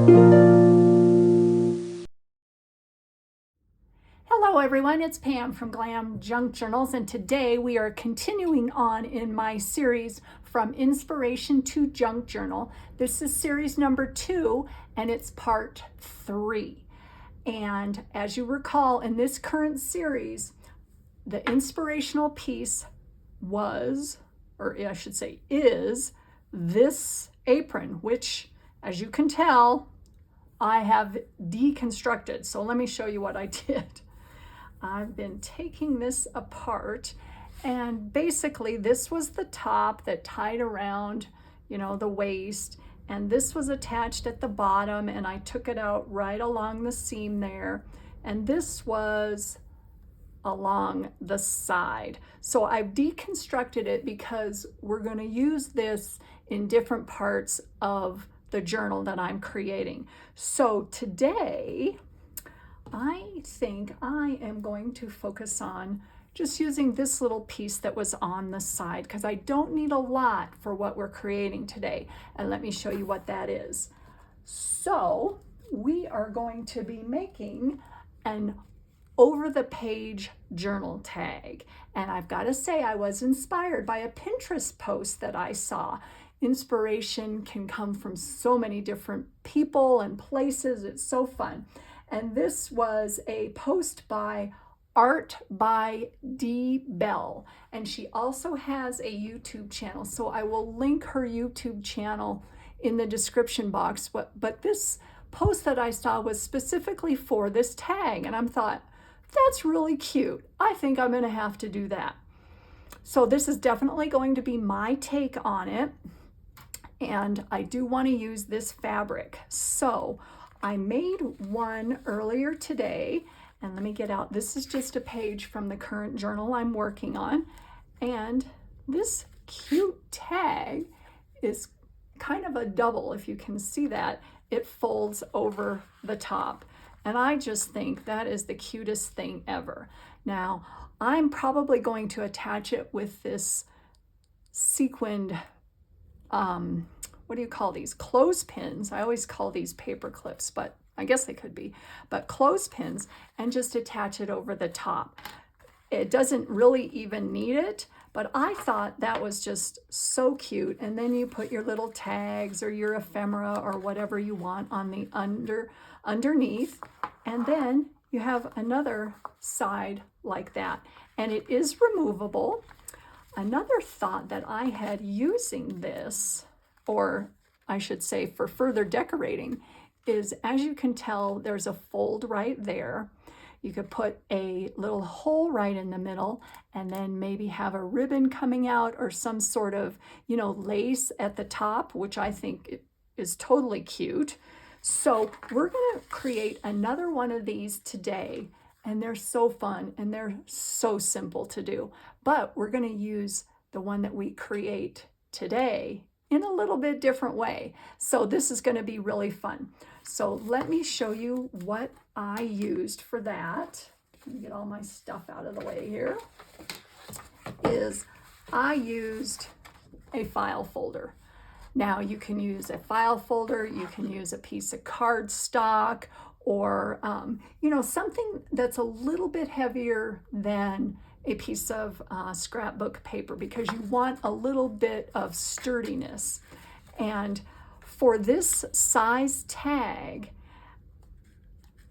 Hello everyone, it's Pam from GlamJunkJournals, and today we are continuing on in my series From Inspiration to Junk Journal. This is series number 2 and it's part 3. And as you recall, in this current series, the inspirational piece was, or I should say is, this apron, which as you can tell, I have deconstructed. So let me show you what I did. I've been taking this apart, and basically this was the top that tied around, the waist, and this was attached at the bottom, and I took it out right along the seam there, and this was along the side. So I've deconstructed it because we're going to use this in different parts of the journal that I'm creating. So today, I think I am going to focus on just using this little piece that was on the side because I don't need a lot for what we're creating today. And let me show you what that is. So we are going to be making an over the page journal tag. And I've got to say, I was inspired by a Pinterest post that I saw. Inspiration can come from so many different people and places. It's so fun. And this was a post by Art by D. Bell. And she also has a YouTube channel. So I will link her YouTube channel in the description box. But this post that I saw was specifically for this tag. And I thought, that's really cute. I think I'm going to have to do that. So this is definitely going to be my take on it. And I do want to use this fabric. So I made one earlier today, and let me get out. This is just a page from the current journal I'm working on. And this cute tag is kind of a double, if you can see that. It folds over the top. And I just think that is the cutest thing ever. Now, I'm probably going to attach it with this sequined, what do you call these? Clothespins. I always call these paper clips, but I guess they could be. But clothespins, and just attach it over the top. It doesn't really even need it, but I thought that was just so cute. And then you put your little tags or your ephemera or whatever you want on the underneath. And then you have another side like that. And it is removable. Another thought that I had using this, or I should say for further decorating, is, as you can tell, there's a fold right there. You could put a little hole right in the middle and then maybe have a ribbon coming out or some sort of, lace at the top, which I think is totally cute. So we're going to create another one of these today, and they're so fun and they're so simple to do. But we're going to use the one that we create today in a little bit different way. So this is going to be really fun. So let me show you what I used for that. Let me get all my stuff out of the way here. I used a file folder. Now you can use a file folder, you can use a piece of cardstock, or something that's a little bit heavier than a piece of scrapbook paper, because you want a little bit of sturdiness. And for this size tag,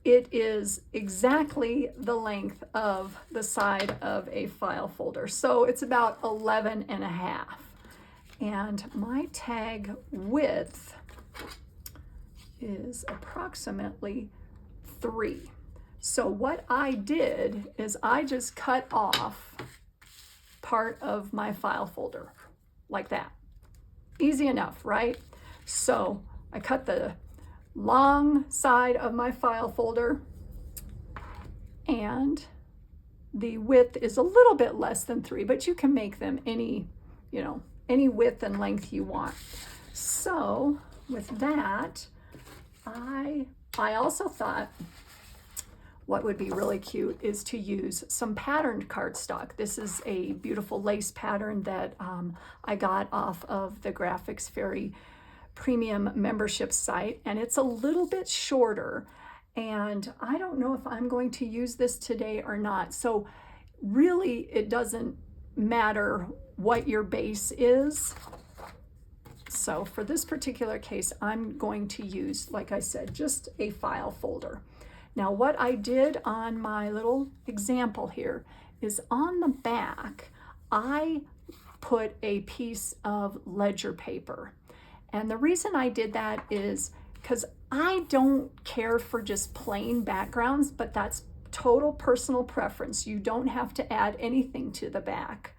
it is exactly the length of the side of a file folder. So it's about 11 and a half. And my tag width is approximately 3. So what I did is I just cut off part of my file folder like that. Easy enough, right? So I cut the long side of my file folder, and the width is a little bit less than 3, but you can make them any width and length you want. So with that, I also thought what would be really cute is to use some patterned cardstock. This is a beautiful lace pattern that I got off of the Graphics Fairy premium membership site, and it's a little bit shorter. And I don't know if I'm going to use this today or not. So really, it doesn't matter what your base is. So for this particular case, I'm going to use, like I said, just a file folder. Now what I did on my little example here is on the back, I put a piece of ledger paper. And the reason I did that is because I don't care for just plain backgrounds, but that's total personal preference. You don't have to add anything to the back.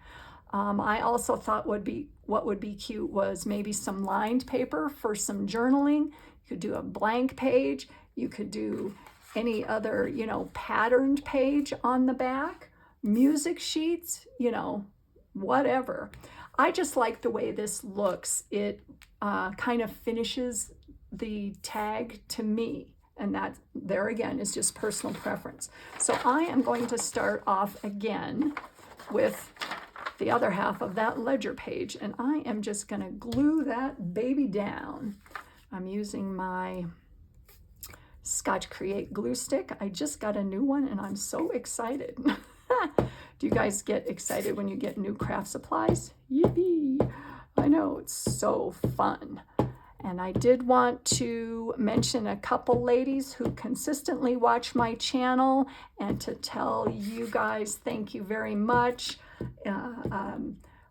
I also thought what would be cute was maybe some lined paper for some journaling. You could do a blank page. You could do any other, patterned page on the back, music sheets, whatever. I just like the way this looks. It kind of finishes the tag to me. And that there again is just personal preference. So I am going to start off again with the other half of that ledger page, and I am just going to glue that baby down. I'm using my Scotch Create glue stick. I just got a new one and I'm so excited. Do you guys get excited when you get new craft supplies? Yippee! I know, it's so fun. And I did want to mention a couple ladies who consistently watch my channel and to tell you guys thank you very much.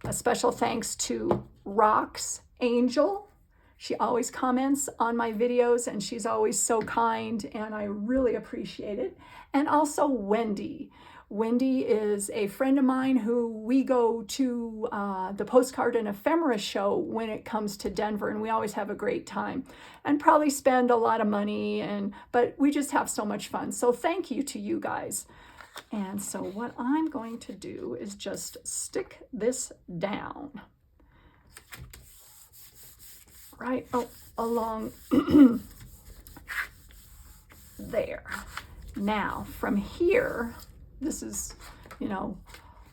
A special thanks to Rox Angel. She always comments on my videos and she's always so kind and I really appreciate it. And also Wendy. Wendy is a friend of mine who we go to the Postcard and Ephemera show when it comes to Denver, and we always have a great time and probably spend a lot of money, but we just have so much fun. So thank you to you guys. And so what I'm going to do is just stick this down right along there. Now from here, this is,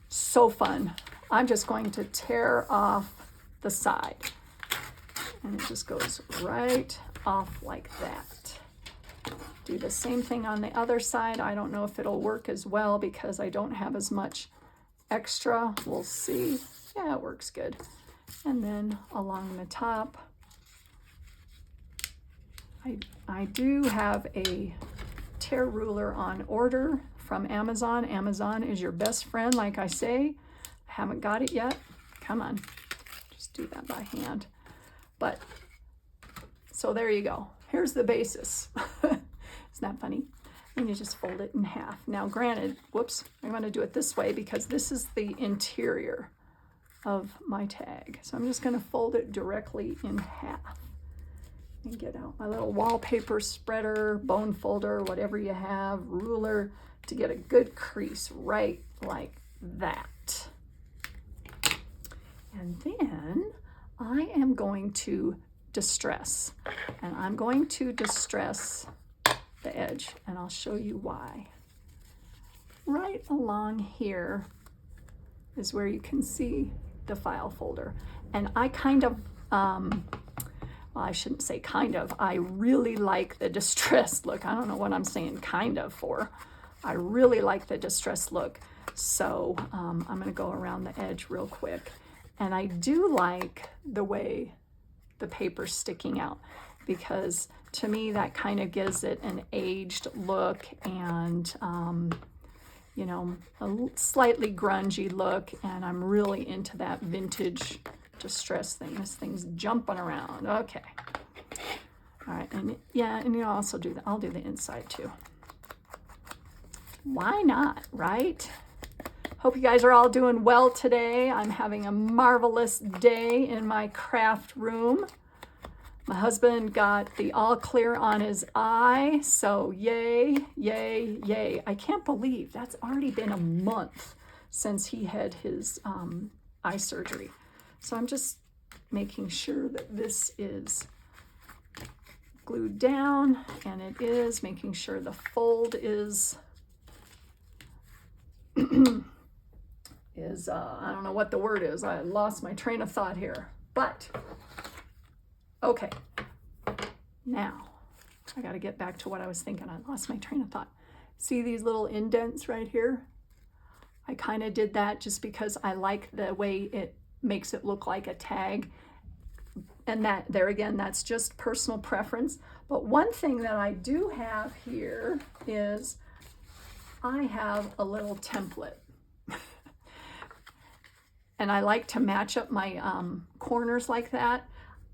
so fun. I'm just going to tear off the side. And it just goes right off like that. Do the same thing on the other side. I don't know if it'll work as well because I don't have as much extra. We'll see. Yeah, it works good. And then along the top, I do have a tear ruler on order from Amazon. Amazon is your best friend, like I say. I haven't got it yet. Come on, just do that by hand. But, so there you go. Here's the basis. Isn't that funny? And you just fold it in half. Now granted, whoops, I'm gonna do it this way because this is the interior of my tag. So I'm just gonna fold it directly in half. And get out my little wallpaper spreader, bone folder, whatever you have, ruler, to get a good crease right like that. And then I am going to distress, and I'm going to distress the edge, and I'll show you why. Right along here is where you can see the file folder. And I kind of, well, I shouldn't say kind of, I really like the distressed look. I don't know what I'm saying kind of for. I really like the distressed look. So I'm gonna go around the edge real quick. And I do like the way the paper's sticking out because to me that kind of gives it an aged look and a slightly grungy look, and I'm really into that vintage distress thing. This thing's jumping around. Okay. All right, and yeah, and you also do that. I'll do the inside too. Why not, right? Hope you guys are all doing well today. I'm having a marvelous day in my craft room. My husband got the all clear on his eye, so yay, yay, yay. I can't believe that's already been a month since he had his eye surgery. So I'm just making sure that this is glued down, and it is, making sure the fold is I don't know what the word is. I lost my train of thought here, but Okay, now I got to get back to what I was thinking. I lost my train of thought. See these little indents right here? I kind of did that just because I like the way it makes it look like a tag. And that, there again, that's just personal preference. But one thing that I do have here is I have a little template. And I like to match up my corners like that.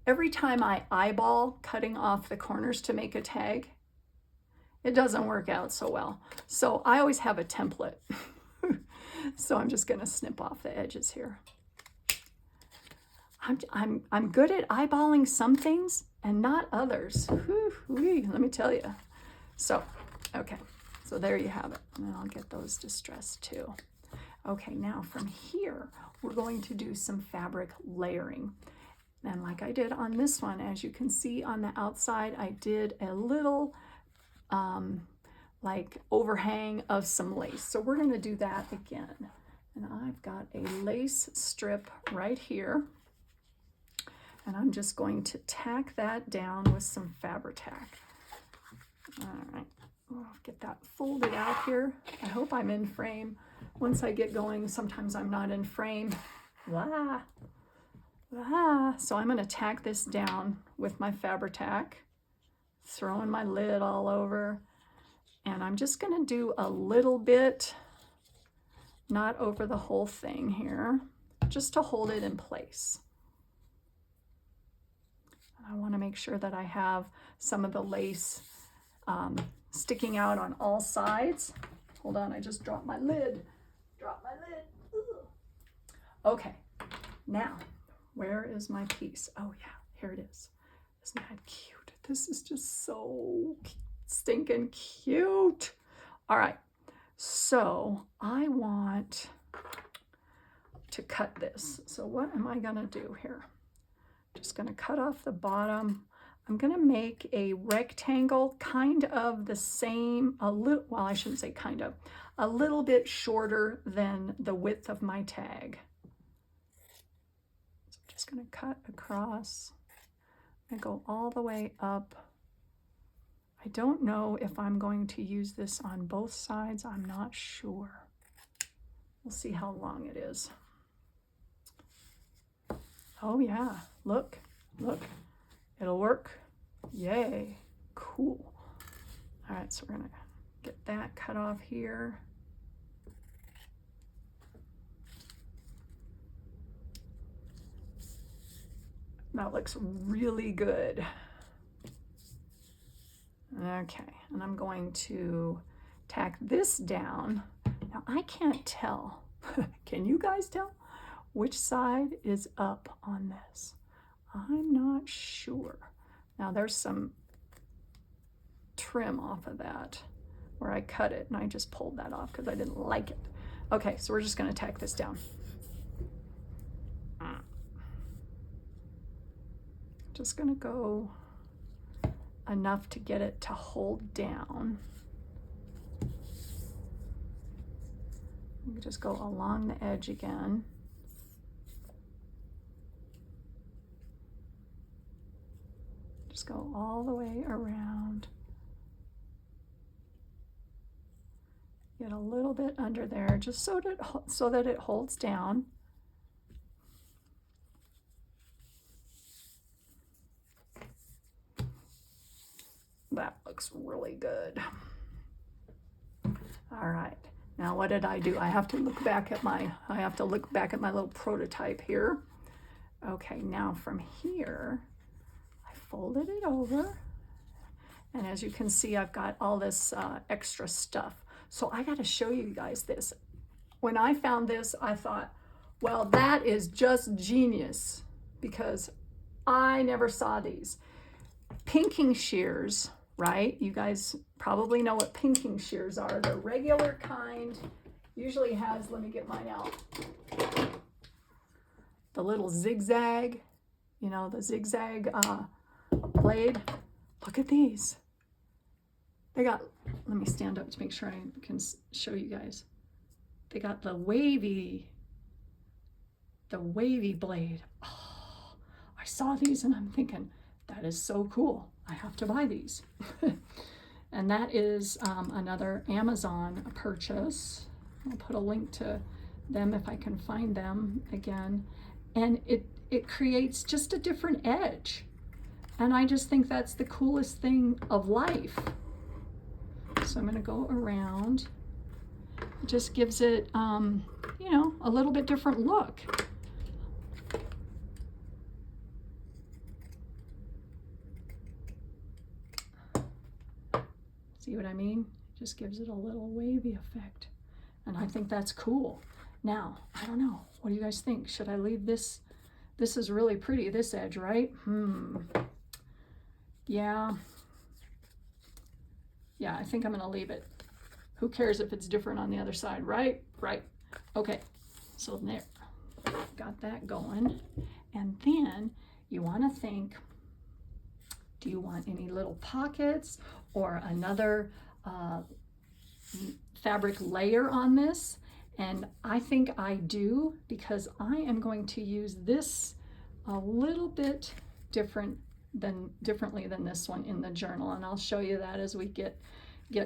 Every time I eyeball cutting off the corners to make a tag, it doesn't work out so well. So I always have a template. So I'm just gonna snip off the edges here. I'm good at eyeballing some things and not others. Whew, let me tell you. So, okay, so there you have it. And I'll get those distressed too. Okay, now from here, we're going to do some fabric layering. And like I did on this one, as you can see on the outside, I did a little like overhang of some lace. So we're gonna do that again. And I've got a lace strip right here. And I'm just going to tack that down with some Fabri-Tac. All right, I'll get that folded out here. I hope I'm in frame. Once I get going, sometimes I'm not in frame. Wah. So I'm going to tack this down with my Fabri-Tac, throwing my lid all over. And I'm just going to do a little bit, not over the whole thing here, just to hold it in place. I want to make sure that I have some of the lace sticking out on all sides. Hold on, I just dropped my lid. Ugh. Okay, now, where is my piece? Oh yeah, here it is. Isn't that cute? This is just so stinking cute. All right, so I want to cut this. So what am I gonna do here? Just gonna cut off the bottom. I'm gonna make a rectangle kind of the same, well, I shouldn't say kind of, a little bit shorter than the width of my tag. So I'm just gonna cut across and go all the way up. I don't know if I'm going to use this on both sides. I'm not sure. We'll see how long it is. Oh yeah, look, it'll work. Yay, cool. All right, so we're gonna get that cut off here. That looks really good. Okay, and I'm going to tack this down. Now I can't tell, can you guys tell? Which side is up on this? I'm not sure. Now there's some trim off of that where I cut it and I just pulled that off because I didn't like it. Okay, so we're just gonna tack this down. Just gonna go enough to get it to hold down. You just go along the edge again. Just go all the way around. Get a little bit under there just so that it holds down. That looks really good. All right, now what did I do? I have to look back at my little prototype here. Okay, now from here, I folded it over. And as you can see, I've got all this extra stuff. So I got to show you guys this. When I found this, I thought, well, that is just genius because I never saw these. Pinking shears, right? You guys probably know what pinking shears are. The regular kind usually has, let me get mine out, the little zigzag, you know, the zigzag blade. Look at these. They got, let me stand up to make sure I can show you guys. They got the wavy blade. Oh, I saw these and I'm thinking, that is so cool. I have to buy these. And that is another Amazon purchase. I'll put a link to them if I can find them again. And it creates just a different edge. And I just think that's the coolest thing of life. So I'm going to go around. It just gives it, you know, a little bit different look. See what I mean? Just gives it a little wavy effect. And I think that's cool. Now, I don't know. What do you guys think? Should I leave this? This is really pretty, this edge, right? Yeah. Yeah, I think I'm gonna leave it. Who cares if it's different on the other side, right? Right. Okay, so there, got that going. And then you wanna think, do you want any little pockets or another fabric layer on this? And I think I do, because I am going to use this a little bit differently than this one in the journal, and I'll show you that as we get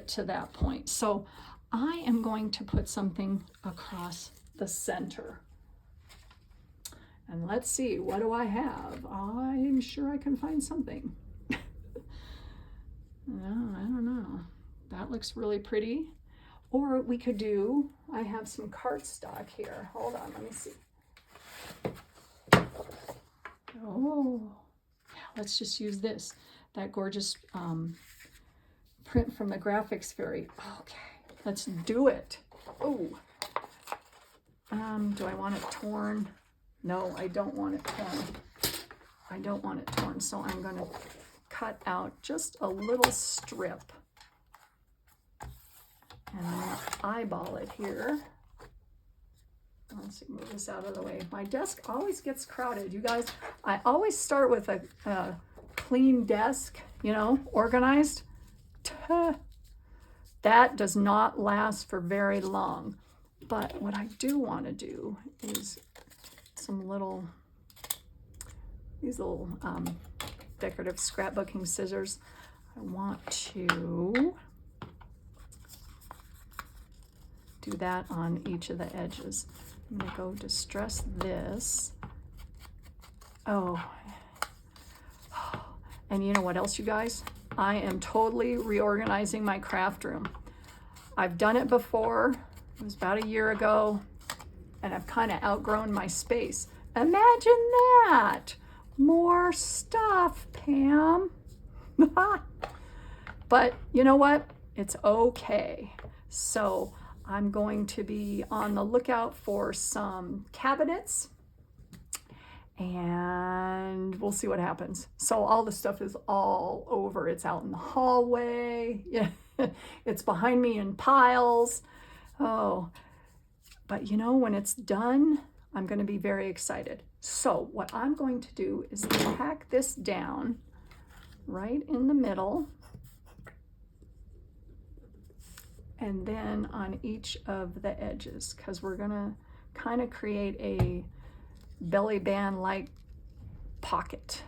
to that point. So I am going to put something across the center. And let's see, what do I have? I'm sure I can find something. No, I don't know. That looks really pretty. Or we could do, I have some cardstock here. Hold on, let me see. Oh, yeah, let's just use this. That gorgeous print from the Graphics Fairy. Okay, let's do it. Oh, do I want it torn? No, I don't want it torn. I don't want it torn, so I'm gonna cut out just a little strip. And I'm gonna eyeball it here. Let's see, move this out of the way. My desk always gets crowded. You guys, I always start with a clean desk, you know, organized. That does not last for very long. But what I do want to do is some little, these little decorative scrapbooking scissors. I want to do that on each of the edges. I'm gonna go distress this. Oh, and you know what else, you guys? I am totally reorganizing my craft room. I've done it before. It was about a year ago, and I've kind of outgrown my space. Imagine that! More stuff, Pam. But you know what? It's okay. So I'm going to be on the lookout for some cabinets, and we'll see what happens. So all the stuff is all over. It's out in the hallway. Yeah, it's behind me in piles. Oh, but you know, when it's done, I'm going to be very excited. So what I'm going to do is tack this down right in the middle, and then on each of the edges, because we're gonna kind of create a belly band like pocket.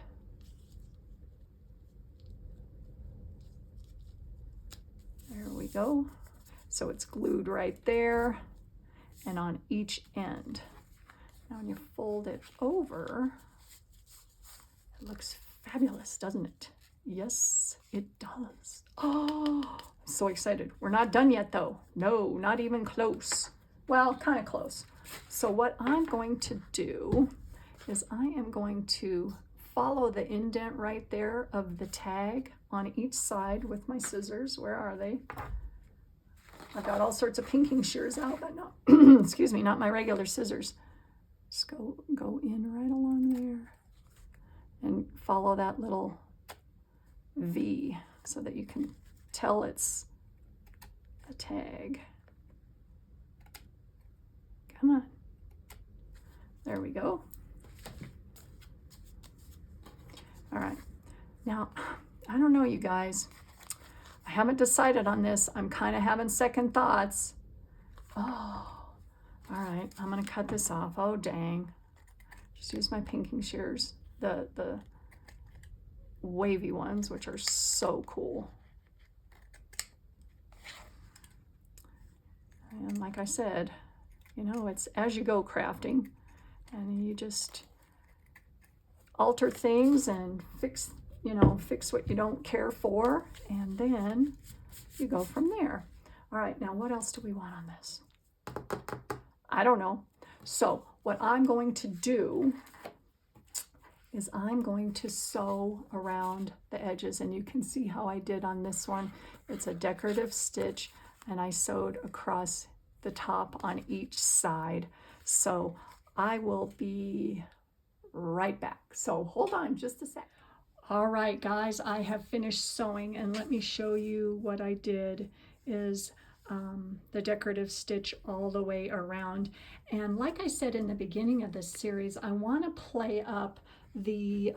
There we go. So it's glued right there and on each end. Now when you fold it over, it looks fabulous, doesn't it? Yes, it does. Oh, so excited. We're not done yet though. No, not even close. Well, kind of close. So what I'm going to do is I am going to follow the indent right there of the tag on each side with my scissors. Where are they? I've got all sorts of pinking shears out, but no, excuse me, not my regular scissors. Just go in right along there and follow that little V so that you can tell it's a tag. Come on. There we go. All right. Now, I don't know, you guys. I haven't decided on this. I'm kind of having second thoughts. Oh, all right. I'm going to cut this off. Oh, dang. Just use my pinking shears. The wavy ones, which are so cool. And like I said, you know, it's as you go crafting, and you just alter things and fix, you know, fix what you don't care for, and then you go from there. All right, now what else do we want on this? I don't know. So what I'm going to do is I'm going to sew around the edges, and you can see how I did on this one. It's a decorative stitch, and I sewed across the top on each side. So I will be right back. So hold on just a sec. All right, guys, I have finished sewing, and let me show you what I did is the decorative stitch all the way around. And like I said in the beginning of this series, I want to play up the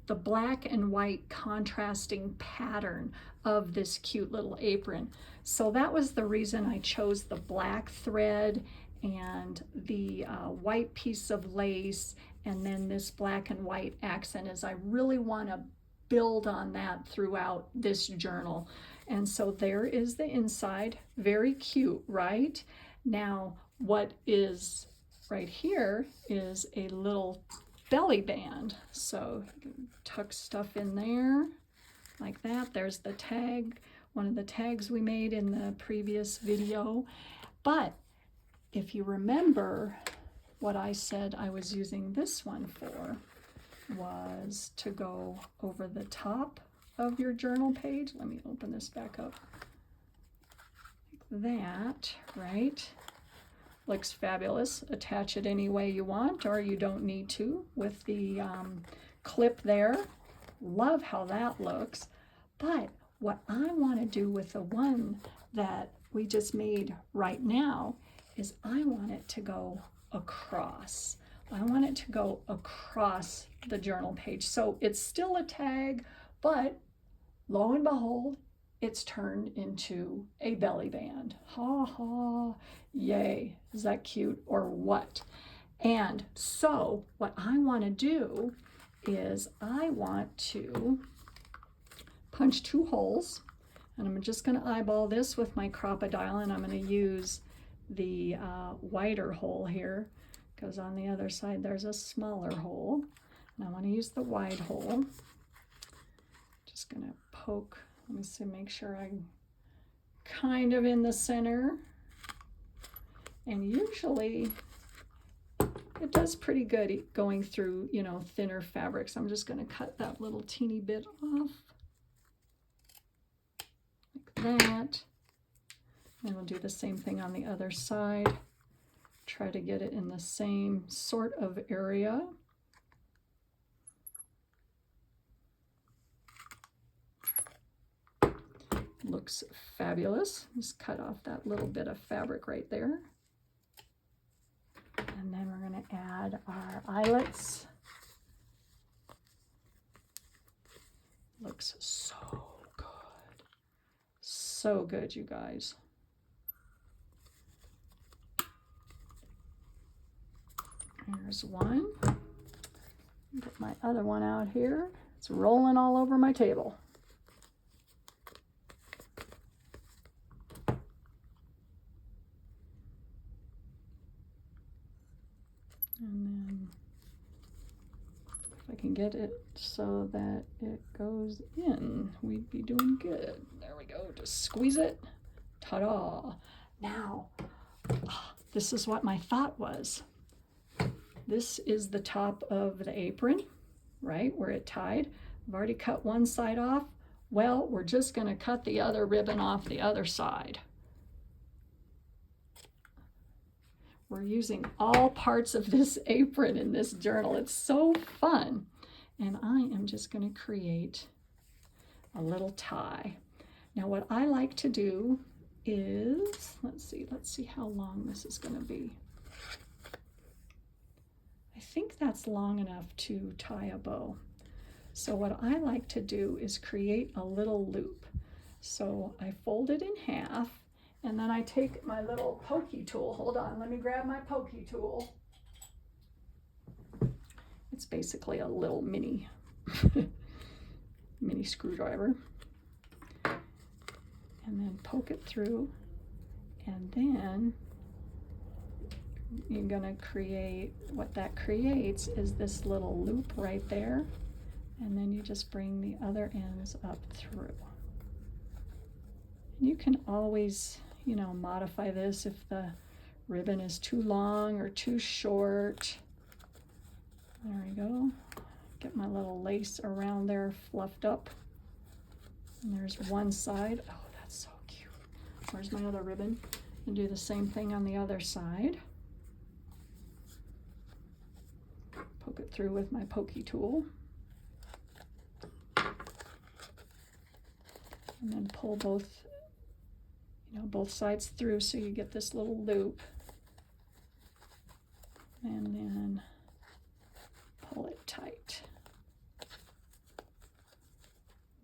the black and white contrasting pattern of this cute little apron. So that was the reason I chose the black thread and the white piece of lace, and then this black and white accent, is I really want to build on that throughout this journal. And so there is the inside, very cute, right? Now what is right here is a little belly band. So you can tuck stuff in there like that. There's the tag, one of the tags we made in the previous video. But if you remember, what I said I was using this one for was to go over the top of your journal page. Let me open this back up. Like that, right? Looks fabulous. Attach it any way you want, or you don't need to with the clip there. Love how that looks. But what I want to do with the one that we just made right now is I want it to go across. I want it to go across the journal page. So it's still a tag, but lo and behold, it's turned into a belly band. Ha ha, yay. Is that cute or what? And so what I want to do is I want to punch 2 holes, and I'm just going to eyeball this with my crocodile, and I'm going to use the wider hole here because on the other side there's a smaller hole, and I want to use the wide hole. Just going to poke. Let me see, make sure I'm kind of in the center. And usually it does pretty good going through, you know, thinner fabrics. I'm just going to cut that little teeny bit off like that. And we'll do the same thing on the other side. Try to get it in the same sort of area. Looks fabulous. Just cut off that little bit of fabric right there. And then we're going to add our eyelets. Looks so good. So good, you guys. Here's one. Get my other one out here. It's rolling all over my table. And then if I can get it so that it goes in, we'd be doing good. There we go, just squeeze it. Ta-da! Now, this is what my thought was. This is the top of the apron, right, where it tied. I've already cut one side off. Well, we're just going to cut the other ribbon off the other side. We're using all parts of this apron in this journal. It's so fun. And I am just going to create a little tie. Now what I like to do is, let's see how long this is going to be. I think that's long enough to tie a bow. So what I like to do is create a little loop. So I fold it in half, and then I take my little pokey tool. Hold on, let me grab my pokey tool. It's basically a little mini mini screwdriver, and then poke it through, and then you're going to create, what that creates is this little loop right there, and then you just bring the other ends up through. You can always, you know, modify this if the ribbon is too long or too short. There we go. Get my little lace around there fluffed up. And there's one side. Oh, that's so cute. Where's my other ribbon? And do the same thing on the other side. Poke it through with my pokey tool. And then pull both, you know, both sides through so you get this little loop. And then pull it tight.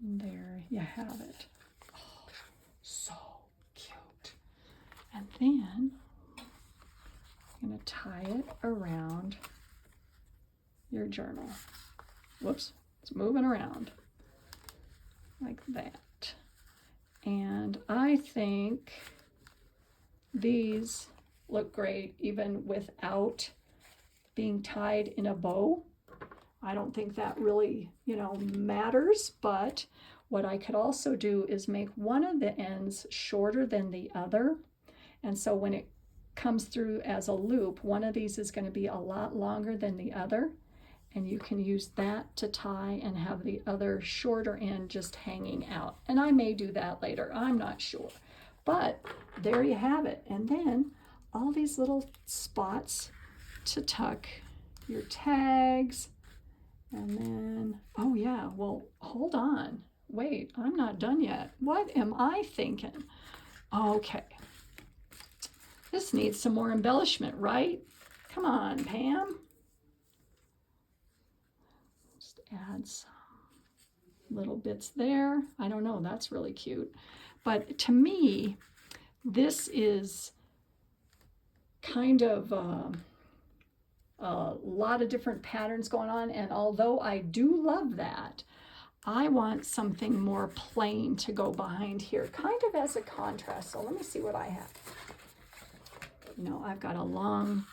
And there you have it. Oh, so cute. And then I'm going to tie it around your journal. Whoops, it's moving around like that. And I think these look great even without being tied in a bow. I don't think that really, you know, matters, but what I could also do is make one of the ends shorter than the other. And so when it comes through as a loop, one of these is going to be a lot longer than the other. And you can use that to tie and have the other shorter end just hanging out. And I may do that later, I'm not sure. But there you have it. And then all these little spots to tuck your tags. And then, oh yeah, well, hold on. Wait, I'm not done yet. What am I thinking? Okay. This needs some more embellishment, right? Come on, Pam. Just add some little bits there. I don't know, that's really cute. But to me, this is kind of a lot of different patterns going on, and although I do love that, I want something more plain to go behind here, kind of as a contrast. So let me see what I have. You know, I've got a long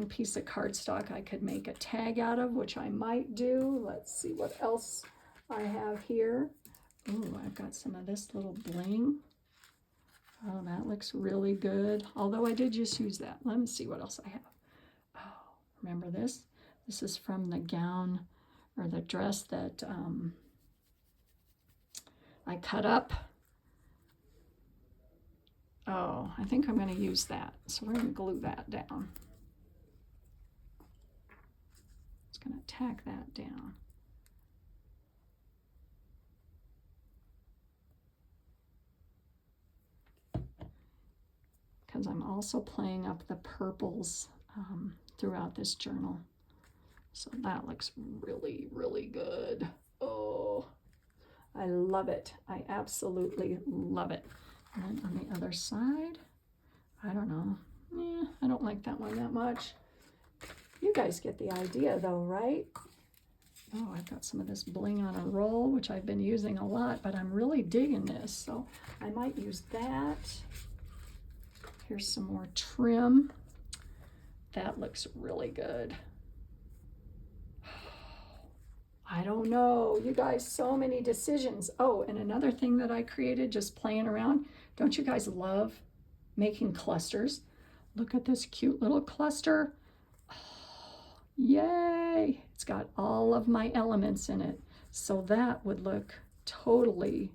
piece of cardstock I could make a tag out of, which I might do. Let's see what else I have here. Oh, I've got some of this little bling. Oh, that looks really good. Although I did just use that. Let me see what else I have. Oh, remember this? This is from the gown or the dress that I cut up. Oh, I think I'm going to use that. So we're going to glue that down. Just going to tack that down. Because I'm also playing up the purples throughout this journal. So that looks really, really good. Oh, I love it. I absolutely love it. And on the other side, I don't know. I don't like that one that much. You guys get the idea though, right? Oh, I've got some of this bling on a roll, which I've been using a lot, but I'm really digging this. So I might use that. Here's some more trim. That looks really good. I don't know, you guys, so many decisions. Oh, and another thing that I created just playing around. Don't you guys love making clusters? Look at this cute little cluster. Oh, yay! It's got all of my elements in it. So that would look totally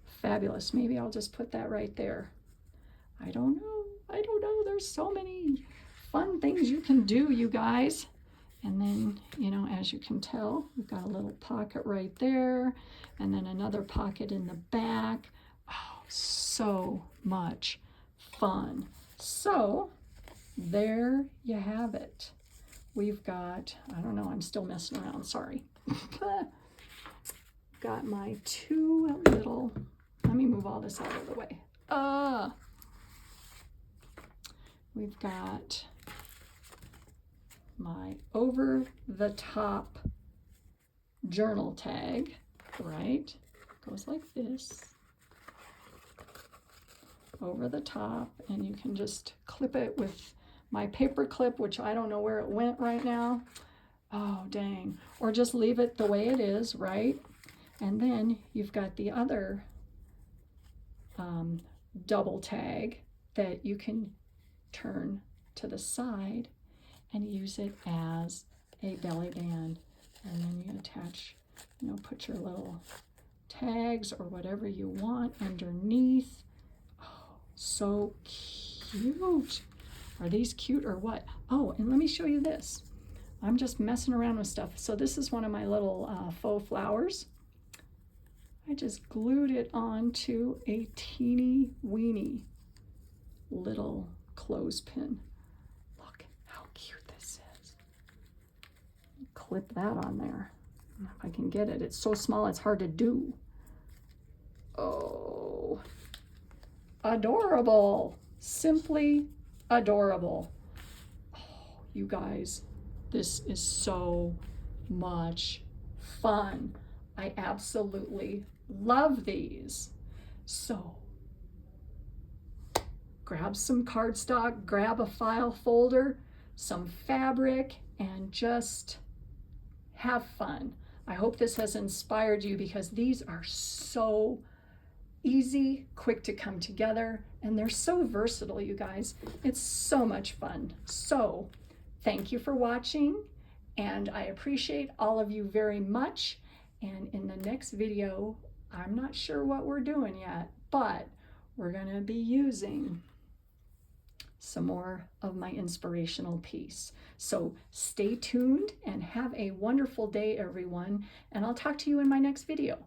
fabulous. Maybe I'll just put that right there. I don't know. I don't know. There's so many fun things you can do, you guys. And then, you know, as you can tell, we've got a little pocket right there, and then another pocket in the back. Oh, so much fun. So there you have it. We've got, I don't know, I'm still messing around, sorry. Got my two little, let me move all this out of the way. We've got my over the top journal tag, right? Goes like this over the top, and you can just clip it with my paper clip, which I don't know where it went right now. Oh, dang. Or just leave it the way it is, right? And then you've got the other double tag that you can turn to the side and use it as a belly band. And then you attach, you know, put your little tags or whatever you want underneath. Oh, so cute. Are these cute or what? Oh, and let me show you this. I'm just messing around with stuff. So this is one of my little faux flowers. I just glued it onto a teeny weeny little clothespin. Look how cute this is. Clip that on there. If I can get it. It's so small it's hard to do. Oh, adorable. Simply adorable. Oh, you guys, this is so much fun. I absolutely love these. So grab some cardstock, grab a file folder, some fabric, and just have fun. I hope this has inspired you because these are so easy, quick to come together, and they're so versatile, you guys. It's so much fun. So thank you for watching, and I appreciate all of you very much. And in the next video, I'm not sure what we're doing yet, but we're gonna be using some more of my inspirational piece. So stay tuned and have a wonderful day, everyone. And I'll talk to you in my next video.